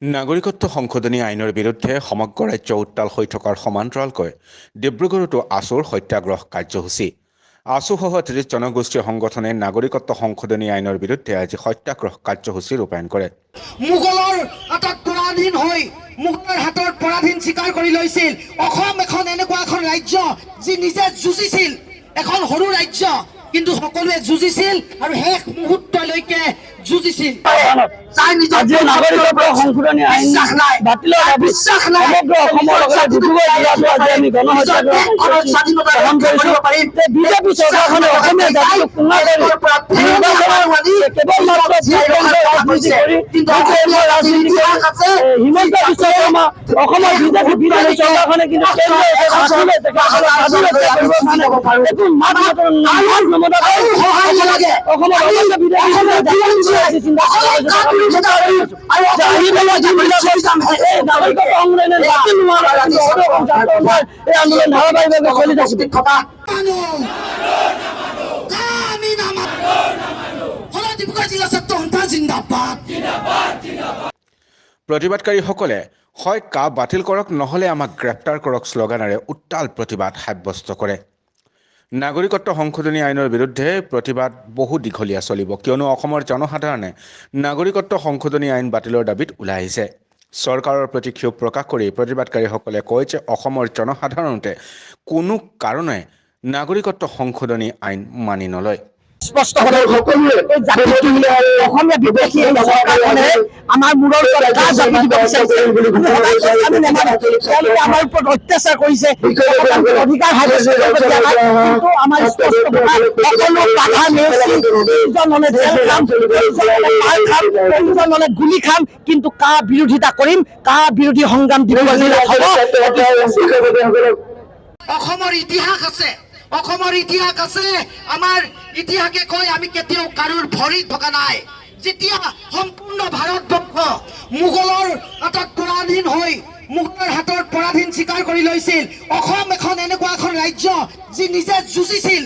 নাগৰিকত্ব সংশোধনী আইনৰ বিৰুদ্ধে সমগ্ৰ ৰাজ্য উত্তাল হৈ থকাৰ সমান্তৰালকৈ ডিব্ৰুগড়তো আছুৰ সত্যাগ্ৰহ কাৰ্যসূচী। আছুসহ ৩০ জনগোষ্ঠীয় সংগঠনে নাগৰিকত্ব সংশোধনী আইনৰ বিৰুদ্ধে আজি সত্যাগ্ৰহ কাৰ্যসূচী ৰূপায়ণ কৰে। মোগলৰ হাতত পৰাধীন হৈ মোগলৰ হাতত পৰাধীন স্বীকাৰ কৰি লৈছিল। অসম এখন এনেকুৱা এখন ৰাজ্য যি নিজে যুঁজিছিল, এখন সৰু ৰাজ্য কিন্তু সকলোৱে যুঁজিছিল আৰু শেষ মুহূৰ্তলৈকে যুঁজিছিল। আজি নাগৰিকত্ব সংশোধনী আইন বাতিলৰ বিশ্বাস নাই। সমগ্ৰ অসমৰ লগতে ডিব্ৰুগড় জিলাতো আজি আমি গণহত্যাগ্ৰহ পালন কৰিছোঁ। বিজেপি চৰকাৰখনে অসমীয়া জাতিক পুনৰ কেৱল মাত্ৰ ৰাজনীতি কৰি হিমন্ত বিশ্ব শৰ্মা অসমৰ বিজেপি বিৰোধী চৰকাৰখনে কিন্তু আন্দোলন ধাৰাবাহিকভাৱে চলি থকা প্ৰতিবাদকাৰীসকলে হয় কা বাতিল কৰক নহ'লে আমাক গ্ৰেপ্তাৰ কৰক শ্লোগানেৰে উত্তাল প্ৰতিবাদ সাব্যস্ত কৰে। নাগৰিকত্ব সংশোধনী আইনৰ বিৰুদ্ধে প্ৰতিবাদ বহু দীঘলীয়া চলিব, কিয়নো অসমৰ জনসাধাৰণে নাগৰিকত্ব সংশোধনী আইন বাতিলৰ দাবীত ওলাই আহিছে। চৰকাৰৰ প্ৰতি ক্ষোভ প্ৰকাশ কৰি প্ৰতিবাদকাৰীসকলে কয় যে অসমৰ জনসাধাৰণতে কোনো কাৰণে নাগৰিকত্ব সংশোধনী আইন মানি নলয়। স্পষ্টভাৱে সকলোৱে অসমীয়া বিদেশী চৰকাৰখনে আমাৰ মূৰৰ ওপৰত জাপি দিব বিচাৰিছে। আমাৰ ওপৰত অত্যাচাৰ কৰিছে, অধিকাৰ সাব্যস্ত কিন্তু আমাৰ স্পষ্ট সকলো বাধা নেওচি প্ৰয়োজনলে জেল খাম, প্ৰয়োজনলে মাৰ খাম, প্ৰয়োজনলে গুলি খাম, কিন্তু কা বিৰোধিতা কৰিম, কা বিৰোধী সংগ্ৰাম ডিব্ৰুগড় জিলাত হ'ব। অসমৰ ইতিহাস আছে, অসমৰ ইতিহাস আছে। আমাৰ ইতিহাসে কয় আমি কেতিয়াও কাৰোৰ ভৰিত থকা নাই। যেতিয়া সম্পূৰ্ণ ভাৰতবৰ্ষ মোগলৰ হাতত পৰাধীন হৈ মোগলৰ হাতত পৰাধীন স্বীকাৰ কৰি লৈছিল, অসম এখন এনেকুৱা এখন ৰাজ্য যি নিজে যুঁজিছিল,